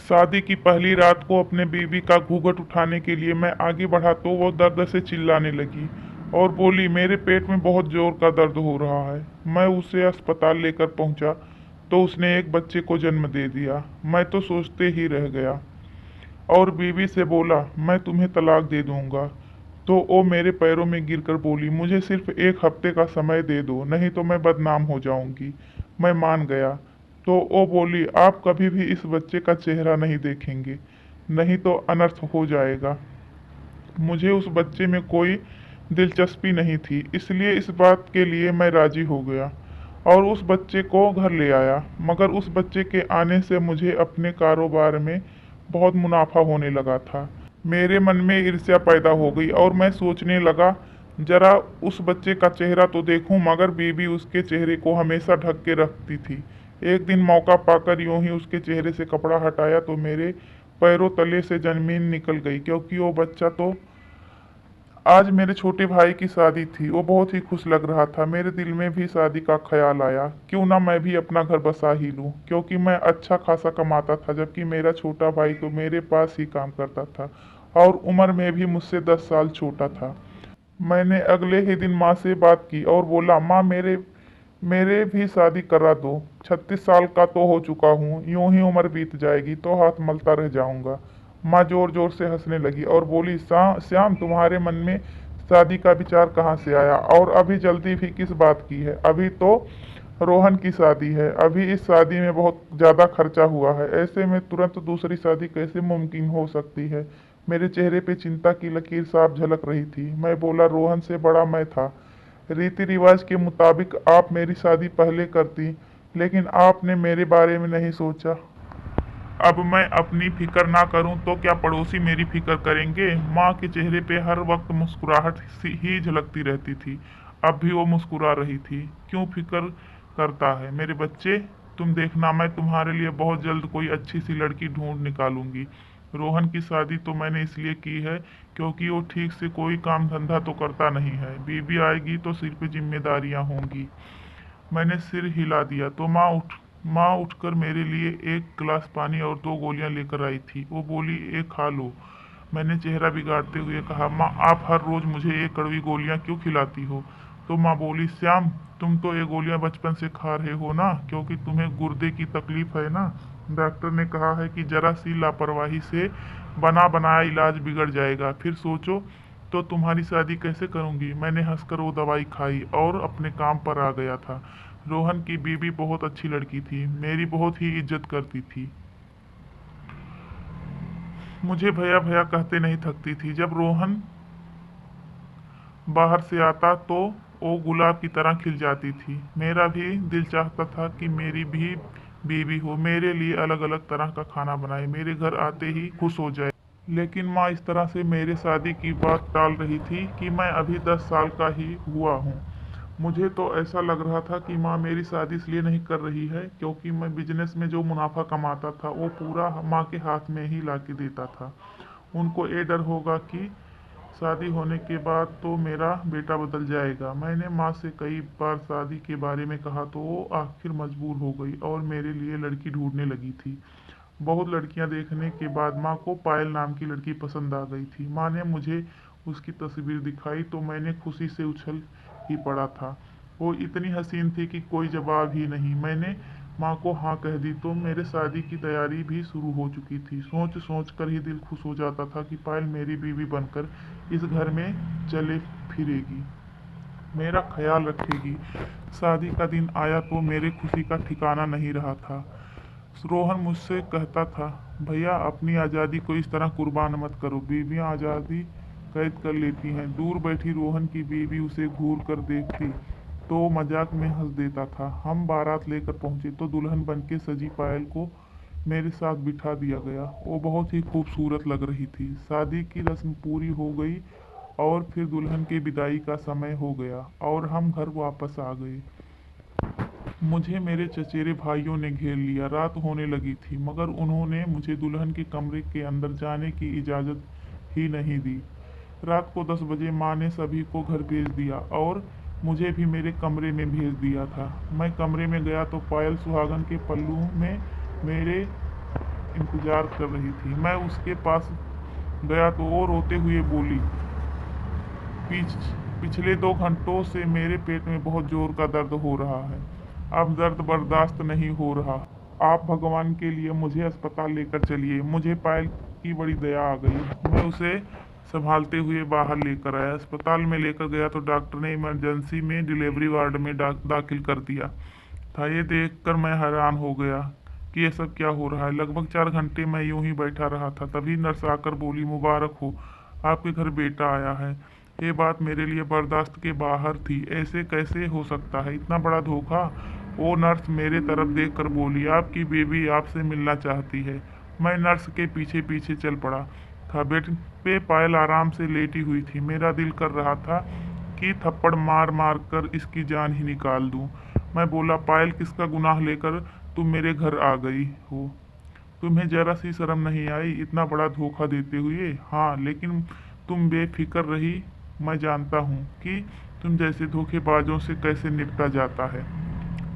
शादी की पहली रात को अपने बीवी का घूंघट उठाने के लिए मैं आगे बढ़ा तो वो दर्द से चिल्लाने लगी और बोली, मेरे पेट में बहुत जोर का दर्द हो रहा है। मैं उसे अस्पताल लेकर पहुंचा तो उसने एक बच्चे को जन्म दे दिया। मैं तो सोचते ही रह गया और बीवी से बोला, मैं तुम्हें तलाक दे दूंगा। तो वो मेरे पैरों में गिरकर बोली, मुझे सिर्फ एक हफ्ते का समय दे दो, नहीं तो मैं बदनाम हो जाऊंगी। मैं मान गया। तो वो बोली, आप कभी भी इस बच्चे का चेहरा नहीं देखेंगे, नहीं तो अनर्थ हो जाएगा। मुझे उस बच्चे में कोई दिलचस्पी नहीं थी, इसलिए इस बात के लिए मैं राजी हो गया और उस बच्चे को घर ले आया। मगर उस बच्चे के आने से मुझे अपने कारोबार में बहुत मुनाफा होने लगा था। मेरे मन में ईर्ष्या पैदा हो गई और मैं सोचने लगा, जरा उस बच्चे का चेहरा तो देखूं। मगर बीवी उसके चेहरे को हमेशा ढक के रखती थी। एक दिन मौका पाकर यूं ही उसके चेहरे से कपड़ा हटाया तो मेरे पैरों तले से जमीन निकल गई, क्योंकि वो बच्चा तो आज मेरे छोटे भाई की शादी थी। वो बहुत ही खुश लग रहा था। मेरे दिल में भी शादी का ख्याल आया, क्यों ना मैं भी अपना घर बसा ही लूं, क्योंकि मैं अच्छा खासा कमाता था, जबकि मेरा छोटा भाई तो मेरे पास ही काम करता था और उम्र में भी मुझसे 10 साल छोटा था। मैंने अगले ही दिन माँ से बात की और बोला, माँ, मेरे मेरे भी शादी करा दो। 36 साल का तो हो चुका हूँ, यूं ही उम्र बीत जाएगी तो हाथ मलता रह जाऊंगा। माँ जोर जोर से हंसने लगी और बोली, श्याम, तुम्हारे मन में शादी का विचार कहाँ से आया? और अभी जल्दी भी किस बात की है? अभी तो रोहन की शादी है। अभी इस शादी में बहुत ज्यादा खर्चा हुआ है। ऐसे में तुरंत दूसरी शादी कैसे मुमकिन हो सकती है? मेरे चेहरे पे चिंता की लकीर साफ झलक रही थी। मैं बोला, रोहन से बड़ा मैं था। रीति रिवाज के मुताबिक आप मेरी शादी पहले करती, लेकिन आपने मेरे बारे में नहीं सोचा। अब मैं अपनी फिक्र ना करूं तो क्या पड़ोसी मेरी फिक्र करेंगे? माँ के चेहरे पे हर वक्त मुस्कुराहट सी ही झलकती रहती थी। अब भी वो मुस्कुरा रही थी। क्यों फिक्र करता है मेरे बच्चे? तुम देखना, मैं तुम्हारे लिए बहुत जल्द कोई अच्छी सी लड़की ढूंढ निकालूंगी। रोहन की शादी तो मैंने इसलिए की है क्योंकि वो ठीक से कोई काम धंधा तो करता नहीं है। बीबी आएगी तो सिर पे जिम्मेदारियां होंगी। मैंने सिर हिला दिया तो माँ उठकर मेरे लिए एक गिलास पानी और 2 गोलियां लेकर आई थी। वो बोली, एक खा लो। मैंने चेहरा बिगाड़ते हुए कहा, माँ, आप हर रोज मुझे ये कड़वी गोलियां क्यों खिलाती हो? तो माँ बोली, श्याम, तुम तो ये गोलियां बचपन से खा रहे हो ना, क्योंकि तुम्हें गुर्दे की तकलीफ है ना। डॉक्टर ने कहा है कि जरा सी लापरवाही से बना बनाया इलाज बिगड़ जाएगा। फिर सोचो तो तुम्हारी शादी कैसे करूंगी? मैंने हंसकर वो दवाई खाई और अपने काम पर आ गया था। रोहन की बीवी बहुत अच्छी लड़की थी, मेरी बहुत ही इज्जत करती थी। मुझे भैया भैया कहते नहीं थकती थी। जब रोहन बाहर से आता तो वो गुलाब की तरह खिल जाती थी। मेरा भी दिल चाहता था कि मेरी भी बीवी हो, मेरे लिए अलग अलग तरह का खाना बनाए, मेरे घर आते ही खुश हो जाए। लेकिन माँ इस तरह से मेरे शादी की बात टाल रही थी कि मैं अभी 10 साल का ही हुआ हूँ। मुझे तो ऐसा लग रहा था कि माँ मेरी शादी इसलिए नहीं कर रही है क्योंकि मैं बिजनेस में जो मुनाफा कमाता था वो पूरा माँ के हाथ में ही ला के देता था। उनको ये डर होगा कि शादी होने के बाद तो मेरा बेटा बदल जाएगा। मैंने माँ से कई बार शादी के बारे में कहा तो वो आखिर मजबूर हो गई और मेरे लिए लड़की ढूंढने लगी थी। बहुत लड़कियां देखने के बाद माँ को पायल नाम की लड़की पसंद आ गई थी। माँ ने मुझे उसकी तस्वीर दिखाई तो मैंने खुशी से उछल ही पड़ा था। वो इतनी हसीन थी कि कोई जवाब ही नहीं। मैंने माँ को हाँ कह दी तो मेरे शादी की तैयारी भी शुरू हो चुकी थी। सोच सोच कर ही दिल खुश हो जाता था कि पायल मेरी बीवी बनकर इस घर में चले फिरेगी, मेरा ख्याल रखेगी। शादी का दिन आया तो मेरे खुशी का ठिकाना नहीं रहा था। रोहन मुझसे कहता था, भैया, अपनी आज़ादी को इस तरह कुर्बान मत करो, बीवियां आज़ादी कैद कर लेती हैं। दूर बैठी रोहन की बीवी उसे घूर कर देखती तो वो मजाक में हंस देता था। हम बारात लेकर पहुंचे तो दुल्हन बनके सजी पायल को मेरे साथ बिठा दिया गया। वो बहुत ही खूबसूरत लग रही थी। शादी की रस्म पूरी हो गई और फिर दुल्हन की विदाई का समय हो गया और हम घर वापस आ गए। मुझे मेरे चचेरे भाइयों ने घेर लिया। रात होने लगी थी मगर उन्होंने मुझे दुल्हन के कमरे के अंदर जाने की इजाज़त ही नहीं दी। रात को 10 बजे माँ ने सभी को घर भेज दिया और मुझे भी मेरे कमरे में भेज दिया था। मैं कमरे में गया तो पायल सुहागन के पल्लू में मेरे इंतजार कर रही थी। मैं उसके पास गया तो वो रोते हुए बोली, पिछ पिछले 2 घंटों से मेरे पेट में बहुत जोर का दर्द हो रहा है। अब दर्द बर्दाश्त नहीं हो रहा। आप भगवान के लिए मुझे अस्पताल लेकर चलिए। मुझे पायल की बड़ी दया आ गई। मैं उसे संभालते हुए बाहर लेकर आया। अस्पताल में लेकर गया तो डॉक्टर ने इमरजेंसी में डिलीवरी वार्ड में दाखिल कर दिया था। ये देखकर मैं हैरान हो गया कि ये सब क्या हो रहा है। लगभग 4 घंटे मैं यूं ही बैठा रहा था। तभी नर्स आकर बोली, मुबारक हो, आपके घर बेटा आया है। ये बात मेरे लिए बर्दाश्त के बाहर थी। ऐसे कैसे हो सकता है, इतना बड़ा धोखा। वो नर्स मेरे तरफ देखकर बोली, आपकी बेबी आपसे मिलना चाहती है। मैं नर्स के पीछे पीछे चल पड़ा था। बेड पे पायल आराम से लेटी हुई थी। मेरा दिल कर रहा था कि थप्पड़ मार मार कर इसकी जान ही निकाल दूं। मैं बोला, पायल, किसका गुनाह लेकर तुम मेरे घर आ गई हो? तुम्हें जरा सी शर्म नहीं आई इतना बड़ा धोखा देते हुए? हाँ, लेकिन तुम बेफिक्र रही। मैं जानता हूँ कि तुम जैसे धोखेबाजों से कैसे निपटा जाता है।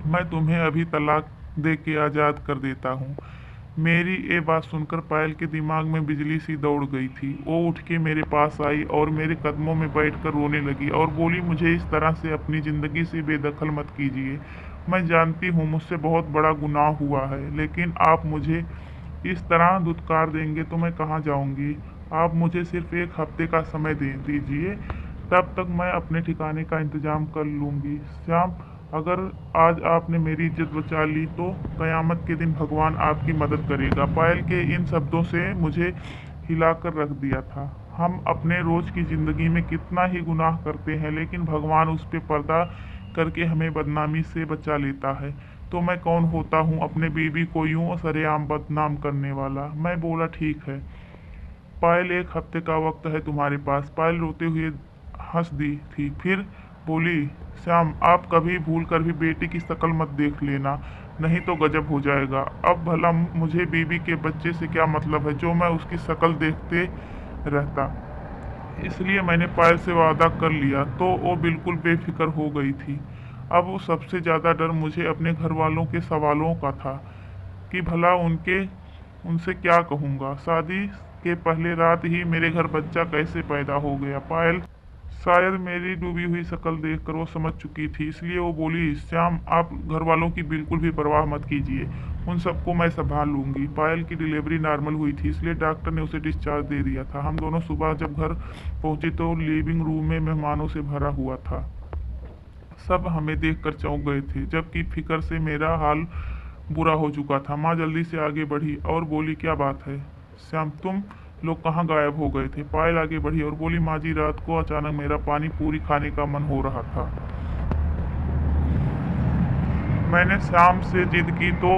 मैं तुम्हें अभी तलाक दे के आज़ाद कर देता हूँ। मेरी ये बात सुनकर पायल के दिमाग में बिजली सी दौड़ गई थी। वो उठ के मेरे पास आई और मेरे कदमों में बैठकर रोने लगी और बोली, मुझे इस तरह से अपनी ज़िंदगी से बेदखल मत कीजिए। मैं जानती हूँ मुझसे बहुत बड़ा गुनाह हुआ है, लेकिन आप मुझे इस तरह धुतकार देंगे तो मैं कहाँ जाऊँगी? आप मुझे सिर्फ 1 हफ्ते का समय दे दीजिए, तब तक मैं अपने ठिकाने का इंतजाम कर लूँगी। श्याम, अगर आज आपने मेरी इज्जत बचा ली तो कयामत के दिन भगवान आपकी मदद करेगा। पायल के इन शब्दों से मुझे हिलाकर रख दिया था। हम अपने रोज की जिंदगी में कितना ही गुनाह करते हैं, लेकिन भगवान उस पे पर्दा करके हमें बदनामी से बचा लेता है। तो मैं कौन होता हूँ अपने बीवी को यूं सरेआम बदनाम करने वाला? मैं बोला, ठीक है पायल, 1 हफ्ते का वक्त है तुम्हारे पास। पायल रोते हुए हंस दी थी, फिर बोली, श्याम, आप कभी भूल कर भी बेटी की शक्ल मत देख लेना, नहीं तो गजब हो जाएगा। अब भला मुझे बीवी के बच्चे से क्या मतलब है जो मैं उसकी शक्ल देखते रहता। इसलिए मैंने पायल से वादा कर लिया। तो वो बिल्कुल बेफिक्र हो गई थी। अब वो सबसे ज़्यादा डर मुझे अपने घर वालों के सवालों का था कि भला उनसे क्या कहूँगा। शादी के पहले रात ही मेरे घर बच्चा कैसे पैदा हो गया। पायल शायद मेरी डूबी हुई शक्ल देखकर वो समझ चुकी थी, इसलिए वो बोली, श्याम, आप घर वालों की बिल्कुल भी परवाह मत कीजिए, उन सबको मैं संभाल लूंगी। पायल की डिलीवरी नॉर्मल हुई थी, इसलिए डॉक्टर ने उसे डिस्चार्ज दे दिया था। हम दोनों सुबह जब घर पहुंचे तो लिविंग रूम में मेहमानों से भरा हुआ था। सब हमें देखकर चौंक गए थे, जबकि फिक्र से मेरा हाल बुरा हो चुका था। माँ जल्दी से आगे बढ़ी और बोली, क्या बात है श्याम, तुम लोग कहाँ गायब हो गए थे? पायल आगे बढ़ी और बोली, माँ जी, रात को अचानक मेरा पानी पूरी खाने का मन हो रहा था। मैंने श्याम से जिद की तो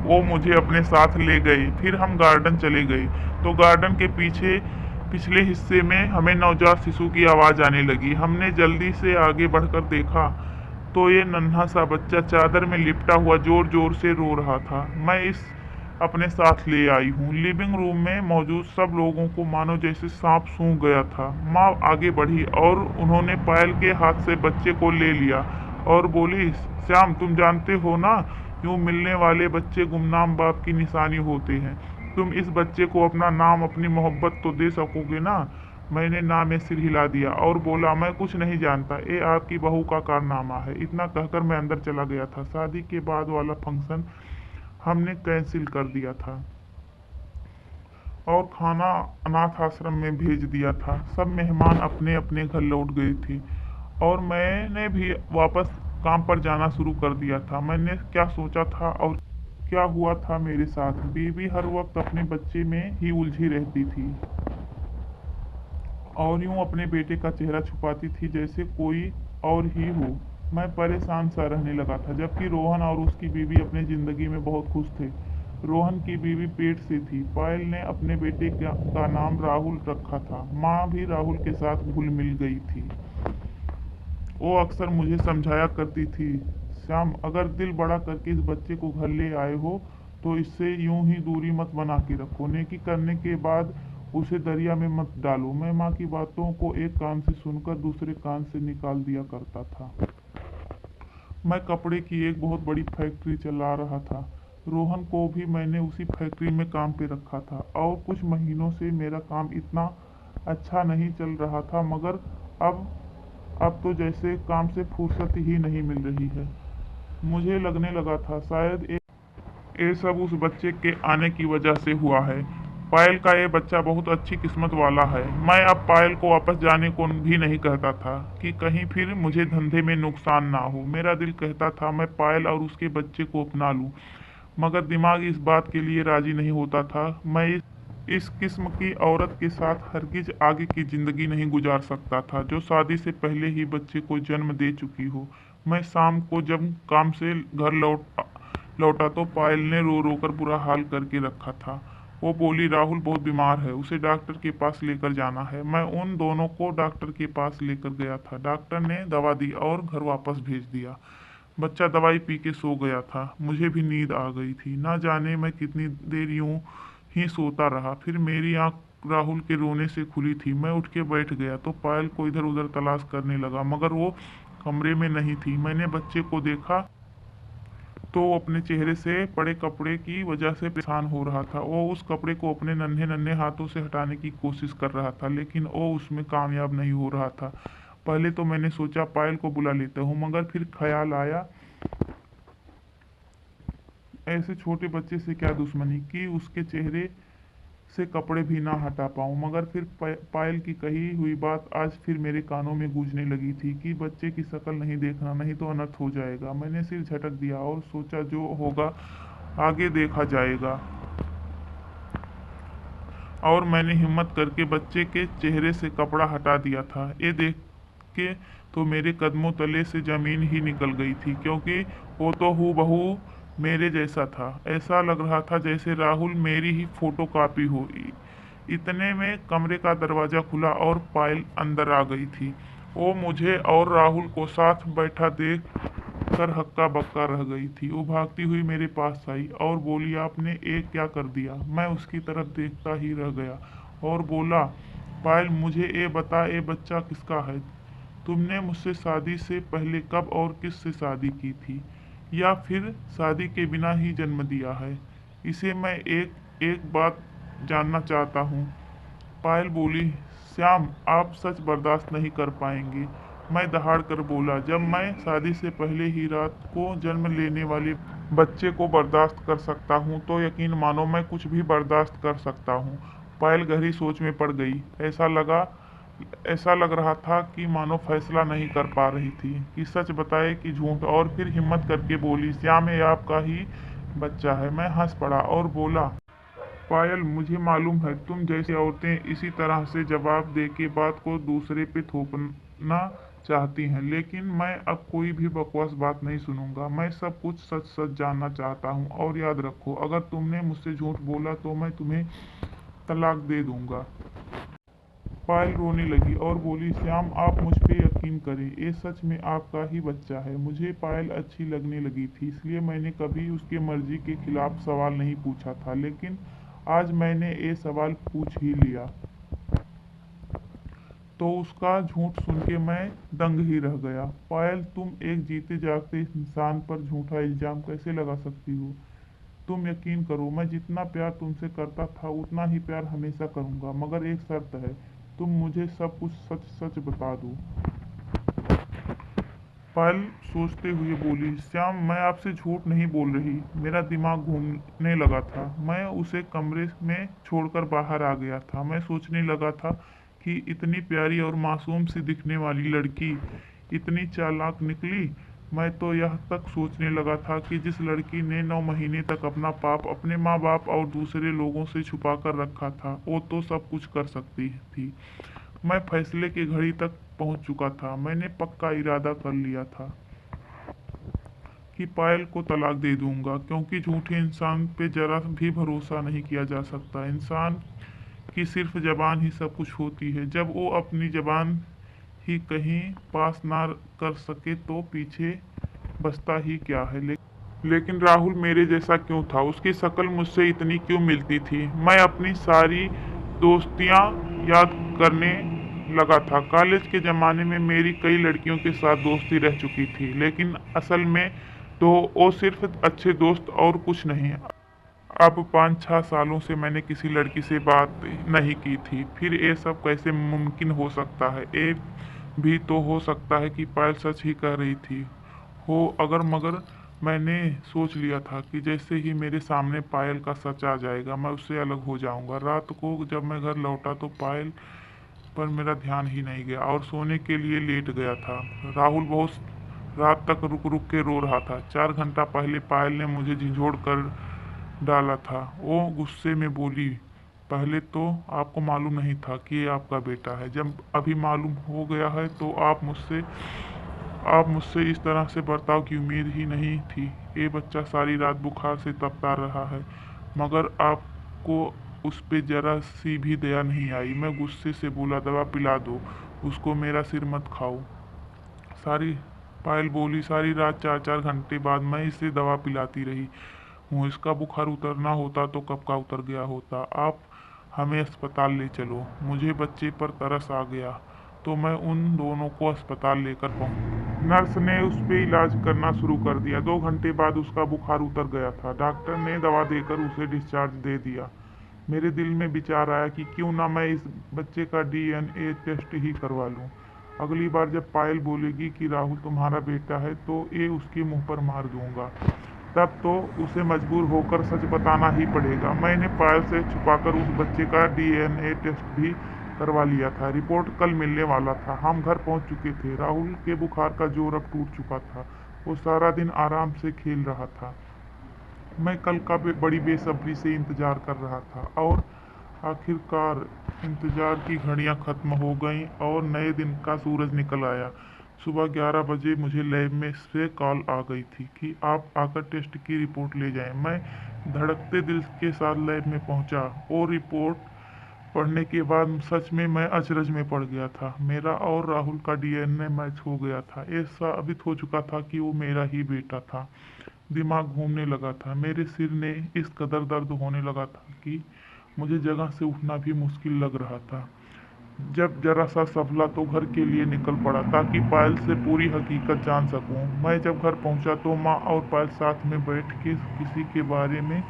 वो मुझे अपने साथ ले गई। फिर हम गार्डन चले गए तो गार्डन के पीछे पिछले हिस्से में हमें नवजात शिशु की आवाज़ आने लगी। हमने जल्दी से आगे बढ़कर देखा तो ये नन्हा सा बच्चा चादर में लिपटा हुआ जोर जोर से रो रहा था। मैं इस अपने साथ ले आई हूँ। लिविंग रूम में मौजूद सब लोगों को मानो जैसे सांप सूंघ गया था। माँ आगे बढ़ी और उन्होंने पायल के हाथ से बच्चे को ले लिया और बोली, श्याम, तुम जानते हो ना, यूं मिलने वाले बच्चे गुमनाम बाप की निशानी होते हैं। तुम इस बच्चे को अपना नाम, अपनी मोहब्बत तो दे सकोगे ना? मैंने नाम में सिर हिला दिया और बोला, मैं कुछ नहीं जानता, ये आपकी बहू का कारनामा है। इतना कहकर मैं अंदर चला गया था। शादी के बाद वाला फंक्शन हमने कैंसिल कर दिया था और खाना अनाथ आश्रम में भेज दिया था। सब मेहमान अपने अपने घर लौट गए थे और मैंने भी वापस काम पर जाना शुरू कर दिया था। मैंने क्या सोचा था और क्या हुआ था मेरे साथ? बीवी हर वक्त अपने बच्चे में ही उलझी रहती थी और यूं अपने बेटे का चेहरा छुपाती थी जैसे कोई और ही हो। मैं परेशान सा रहने लगा था, जबकि रोहन और उसकी बीवी अपनी जिंदगी में बहुत खुश थे। रोहन की बीवी पेट से थी। पायल ने अपने बेटे का नाम राहुल रखा था। माँ भी राहुल के साथ घुल मिल गई थी। वो अक्सर मुझे समझाया करती थी, श्याम, अगर दिल बड़ा करके इस बच्चे को घर ले आए हो तो इससे यूं ही दूरी मत बना के रखो। नेकी करने के बाद उसे दरिया में मत डालो। मैं माँ की बातों को एक कान से सुनकर दूसरे कान से निकाल दिया करता था। मैं कपड़े की एक बहुत बड़ी फैक्ट्री चला रहा था। रोहन को भी मैंने उसी फैक्ट्री में काम पे रखा था और कुछ महीनों से मेरा काम इतना अच्छा नहीं चल रहा था, मगर अब तो जैसे काम से फुर्सत ही नहीं मिल रही है। मुझे लगने लगा था शायद ये सब उस बच्चे के आने की वजह से हुआ है। पायल का ये बच्चा बहुत अच्छी किस्मत वाला है। मैं अब पायल को वापस जाने को भी नहीं कहता था कि कहीं फिर मुझे धंधे में नुकसान ना हो। मेरा दिल कहता था मैं पायल और उसके बच्चे को अपना लूं, मगर दिमाग इस बात के लिए राजी नहीं होता था। मैं इस किस्म की औरत के साथ हरगिज आगे की जिंदगी नहीं गुजार सकता था, जो शादी से पहले ही बच्चे को जन्म दे चुकी हो। मैं शाम को जब काम से घर लौटा तो पायल ने रो रो कर बुरा हाल करके रखा था। वो बोली, राहुल बहुत बीमार है, उसे डॉक्टर के पास लेकर जाना है। मैं उन दोनों को डॉक्टर के पास लेकर गया था। डॉक्टर ने दवा दी और घर वापस भेज दिया। बच्चा दवाई पी के सो गया था। मुझे भी नींद आ गई थी। ना जाने मैं कितनी देर यूं ही सोता रहा। फिर मेरी आंख राहुल के रोने से खुली थी। मैं उठ के बैठ गया तो पायल को इधर उधर तलाश करने लगा, मगर वो कमरे में नहीं थी। मैंने बच्चे को देखा तो वो अपने चेहरे से पड़े कपड़े की वजह से परेशान हो रहा था। वो उस कपड़े को अपने नन्हे नन्हे हाथों से हटाने की कोशिश कर रहा था, लेकिन वो उसमें कामयाब नहीं हो रहा था। पहले तो मैंने सोचा पायल को बुला लेता हूँ, मगर फिर ख्याल आया ऐसे छोटे बच्चे से क्या दुश्मनी कि उसके चेहरे से कपड़े भी ना हटा पाऊँ। मगर फिर पायल की कही हुई बात आज फिर मेरे कानों में गूंजने लगी थी कि बच्चे की शक्ल नहीं देखना, नहीं तो अनर्थ हो जाएगा। मैंने सिर झटक दिया और सोचा जो होगा आगे देखा जाएगा। और मैंने हिम्मत करके बच्चे के चेहरे से कपड़ा हटा दिया था। ये देख के तो मेरे कदमों तले से जमीन ही निकल गई थी, क्योंकि वो तो हूबहू मेरे जैसा था। ऐसा लग रहा था जैसे राहुल मेरी ही फोटो कॉपी हो। इतने में कमरे का दरवाजा खुला और पायल अंदर आ गई थी। वो मुझे और राहुल को साथ बैठा देख कर हक्का बक्का रह गई थी। वो भागती हुई मेरे पास आई और बोली, आपने एक क्या कर दिया? मैं उसकी तरफ देखता ही रह गया और बोला, पायल मुझे ये बता, ये बच्चा किसका है? तुमने मुझसे शादी से पहले कब और किस से शादी की थी, या फिर शादी के बिना ही जन्म दिया है? इसे मैं एक एक बात जानना चाहता हूँ। पायल बोली, श्याम आप सच बर्दाश्त नहीं कर पाएंगे। मैं दहाड़ कर बोला, जब मैं शादी से पहले ही रात को जन्म लेने वाले बच्चे को बर्दाश्त कर सकता हूँ तो यकीन मानो मैं कुछ भी बर्दाश्त कर सकता हूँ। पायल गहरी सोच में पड़ गई। ऐसा लग रहा था कि मानो फैसला नहीं कर पा रही थी कि सच बताए कि झूठ। और फिर हिम्मत करके बोली, श्याम ये आपका ही बच्चा है। मैं हंस पड़ा और बोला, पायल मुझे मालूम है तुम जैसी औरतें इसी तरह से जवाब दे के बात को दूसरे पे थोपना चाहती हैं, लेकिन मैं अब कोई भी बकवास बात नहीं सुनूंगा। मैं सब कुछ सच सच जानना चाहता हूँ, और याद रखो अगर तुमने मुझसे झूठ बोला तो मैं तुम्हें तलाक दे दूंगा। पायल रोने लगी और बोली, श्याम आप मुझ पे यकीन करें, ये सच में आपका ही बच्चा है। मुझे पायल अच्छी लगने लगी थी, इसलिए मैंने कभी उसके मर्जी के खिलाफ सवाल नहीं पूछा था, लेकिन आज मैंने ये सवाल पूछ ही लिया तो उसका झूठ सुन के मैं दंग ही रह गया। पायल तुम एक जीते जागते इंसान पर झूठा इल्जाम कैसे लगा सकती हो? तुम यकीन करो मैं जितना प्यार तुमसे करता था उतना ही प्यार हमेशा करूंगा, मगर एक शर्त है, तुम मुझे सब कुछ सच सच बता दो। पायल सोचते हुए बोली, श्याम मैं आपसे झूठ नहीं बोल रही। मेरा दिमाग घूमने लगा था। मैं उसे कमरे में छोड़कर बाहर आ गया था। मैं सोचने लगा था कि इतनी प्यारी और मासूम सी दिखने वाली लड़की इतनी चालाक निकली। मैं तो यह तक सोचने लगा था कि जिस लड़की ने 9 महीने तक अपना पाप अपने माँ बाप और दूसरे लोगों से छुपा कर रखा था, वो तो सब कुछ कर सकती थी। मैं फैसले की घड़ी तक पहुंच चुका था। मैंने पक्का इरादा कर लिया था कि पायल को तलाक दे दूंगा, क्योंकि झूठे इंसान पे जरा भी भरोसा नहीं किया जा सकता। इंसान की सिर्फ जबान ही सब कुछ होती है। जब वो अपनी जबान ही कहीं पास ना कर सके तो पीछे बचता ही क्या है। लेकिन राहुल मेरे जैसा क्यों था? उसकी शक्ल मुझसे इतनी क्यों मिलती थी? मैं अपनी सारी दोस्तियां याद करने लगा था। कॉलेज के ज़माने में मेरी कई लड़कियों के साथ दोस्ती रह चुकी थी, लेकिन असल में तो वो सिर्फ अच्छे दोस्त और कुछ नहीं। अब 5-6 सालों से मैंने किसी लड़की से बात नहीं की थी। फिर ये सब कैसे मुमकिन हो सकता है? ये भी तो हो सकता है कि पायल सच ही कह रही थी हो। अगर मगर मैंने सोच लिया था कि जैसे ही मेरे सामने पायल का सच आ जाएगा मैं उससे अलग हो जाऊंगा। रात को जब मैं घर लौटा तो पायल पर मेरा ध्यान ही नहीं गया और सोने के लिए लेट गया था। राहुल बहुत रात तक रुक रुक के रो रहा था। 4 घंटा पहले पायल ने मुझे झिझोड़ कर डाला था। वो गुस्से में बोली, पहले तो आपको मालूम नहीं था कि ये आपका बेटा है। जब अभी मालूम हो गया है तो आप मुझसे इस तरह से बर्ताव की उम्मीद ही नहीं थी। ये बच्चा सारी रात बुखार से तपता रहा है। मगर आपको उस पे जरा सी भी दया नहीं आई। मैं गुस्से से बोला, दवा पिला दो उसको, मेरा सिर मत खाओ। सारी पायल बोली, सारी रात 4-4 घंटे बाद मैं इसे दवा पिलाती रही हूँ। इसका बुखार उतरना होता तो कब का उतर गया होता। आप हमें अस्पताल ले चलो। मुझे बच्चे पर तरस आ गया तो मैं उन दोनों को अस्पताल लेकर पहुंच। नर्स ने उस पे इलाज करना शुरू कर दिया। 2 घंटे बाद उसका बुखार उतर गया था। डॉक्टर ने दवा देकर उसे डिस्चार्ज दे दिया। मेरे दिल में विचार आया कि क्यों ना मैं इस बच्चे का डीएनए टेस्ट ही करवा लूं। अगली बार जब पायल बोलेगी कि राहुल तुम्हारा बेटा है तो ये उसके मुंह पर मार दूंगा। तब तो उसे मजबूर होकर सच बताना ही पड़ेगा। मैंने पायल से छुपाकर उस बच्चे का डीएनए टेस्ट भी करवा लिया था। रिपोर्ट कल मिलने वाला था। हम घर पहुंच चुके थे। राहुल के बुखार का जोर अब टूट चुका था। वो सारा दिन आराम से खेल रहा था। मैं कल का बड़ी बेसब्री से इंतजार कर रहा था और आखिरकार इंतजार की घड़ियां खत्म हो गईं और नए दिन का सूरज निकल आया। सुबह 11 बजे मुझे लैब में से कॉल आ गई थी कि आप आकर टेस्ट की रिपोर्ट ले जाएं। मैं धड़कते दिल के साथ लैब में पहुंचा और रिपोर्ट पढ़ने के बाद सच में मैं अचरज में पड़ गया था। मेरा और राहुल का डीएनए मैच हो गया था। ये साबित हो चुका था कि वो मेरा ही बेटा था। दिमाग घूमने लगा था। मेरे सिर ने इस कदर दर्द होने लगा था कि मुझे जगह से उठना भी मुश्किल लग रहा था। जब जरा सा संभला तो घर के लिए निकल पड़ा ताकि पायल से पूरी हकीकत जान सकूं। मैं जब घर पहुंचा तो माँ और पायल साथ में बैठ के किसी के बारे में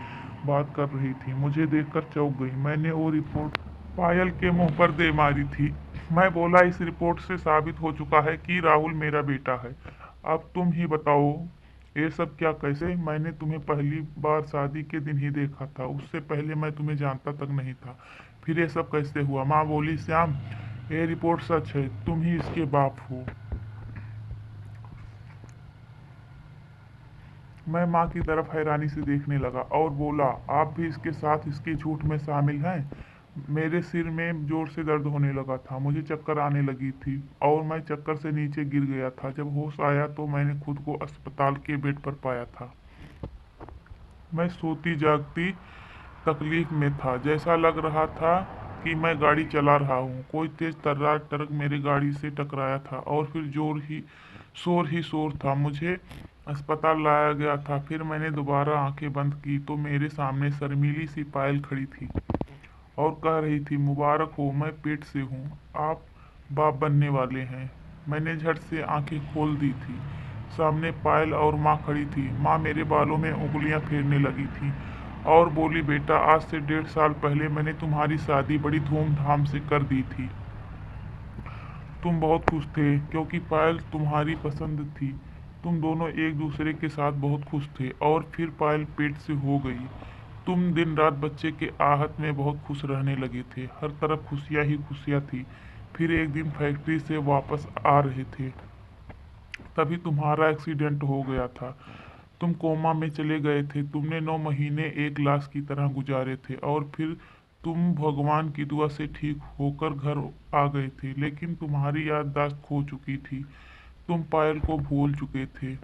बात कर रही थी। मुझे देखकर चौंक गई। मैंने वो रिपोर्ट पायल के मुंह पर दे मारी थी। मैं बोला, इस रिपोर्ट से साबित हो चुका है कि राहुल मेरा बेटा है। अब तुम ही बताओ ये सब क्या कैसे? मैंने तुम्हें पहली बार शादी के दिन ही देखा था। उससे पहले मैं तुम्हें जानता तक नहीं था। फिर ये सब कैसे हुआ? माँ बोली, श्याम ये रिपोर्ट सच है, तुम ही इसके बाप हो। मैं माँ की तरफ हैरानी से देखने लगा और बोला, आप भी इसके साथ इसके झूठ में शामिल हैं? मेरे सिर में जोर से दर्द होने लगा था। मुझे चक्कर आने लगी थी और मैं चक्कर से नीचे गिर गया था। जब होश आया तो मैंने खुद को अस्पताल के बेड पर पाया था। मैं सोती जागती तकलीफ में था। जैसा लग रहा था कि मैं गाड़ी चला रहा हूँ। कोई तेज तर्रार ट्रक मेरी गाड़ी से टकराया था और फिर शोर ही शोर था। मुझे अस्पताल लाया गया था। फिर मैंने दोबारा आंखें बंद की तो मेरे सामने शर्मीली सी पायल खड़ी थी और कह रही थी, मुबारक हो, मैं पेट से हूँ, आप बाप बनने वाले हैं। मैंने झट से आंखें खोल दी थी। सामने पायल और माँ खड़ी थी। माँ मेरे बालों में उंगलियां फेरने लगी थी और बोली, बेटा आज से 1.5 साल पहले मैंने तुम्हारी शादी बड़ी धूमधाम से कर दी थी। तुम बहुत खुश थे क्योंकि पायल तुम्हारी पसंद थी। तुम दोनों एक दूसरे के साथ बहुत खुश थे और फिर पायल पेट से हो गई। तुम दिन रात बच्चे के आहत में बहुत खुश रहने लगे थे। हर तरफ खुशियाँ ही खुशियाँ थी। फिर एक दिन फैक्ट्री से वापस आ रहे थे, तभी तुम्हारा एक्सीडेंट हो गया था। तुम कोमा में चले गए थे। तुमने 9 महीने एक लाश की तरह गुजारे थे और फिर तुम भगवान की दुआ से ठीक होकर घर आ गए थे। लेकिन तुम्हारी याददाश्त खो चुकी थी। तुम पायल को भूल चुके थे।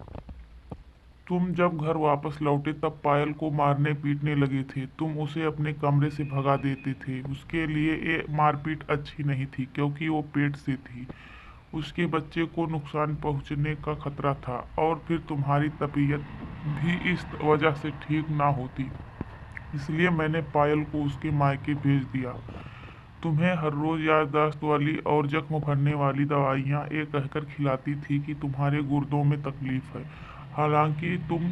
तुम जब घर वापस लौटे तब पायल को मारने पीटने लगे थे। तुम उसे अपने कमरे से भगा देते थे। उसके लिए ये मारपीट अच्छी नहीं थी क्योंकि वो पेट से थी। उसके बच्चे को नुकसान पहुंचने का खतरा था और फिर तुम्हारी तबीयत भी इस वजह से ठीक ना होती। इसलिए मैंने पायल को उसके मायके भेज दिया। तुम्हें हर रोज याददाश्त वाली और जख्म भरने वाली दवाइयाँ ये कहकर खिलाती थी कि तुम्हारे गुर्दों में तकलीफ है। हालांकि तुम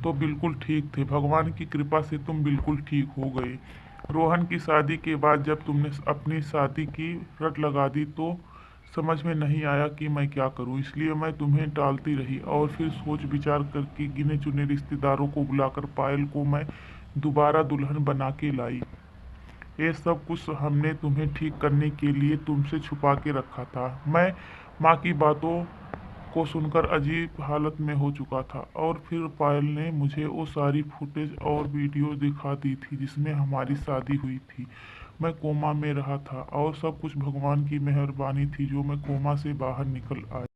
तो बिल्कुल ठीक थे। भगवान की कृपा से तुम बिल्कुल ठीक हो गए। रोहन की शादी के बाद जब तुमने अपनी शादी की रट लगा दी तो समझ में नहीं आया कि मैं क्या करूं, इसलिए मैं तुम्हें टालती रही और फिर सोच विचार करके गिने चुने रिश्तेदारों को बुलाकर पायल को मैं दोबारा दुल्हन बना के लाई। ये सब कुछ हमने तुम्हें ठीक करने के लिए तुमसे छुपा के रखा था। मैं माँ की बातों को सुनकर अजीब हालत में हो चुका था और फिर पायल ने मुझे वो सारी फुटेज और वीडियो दिखा दी थी जिसमें हमारी शादी हुई थी। मैं कोमा में रहा था और सब कुछ भगवान की मेहरबानी थी जो मैं कोमा से बाहर निकल आया।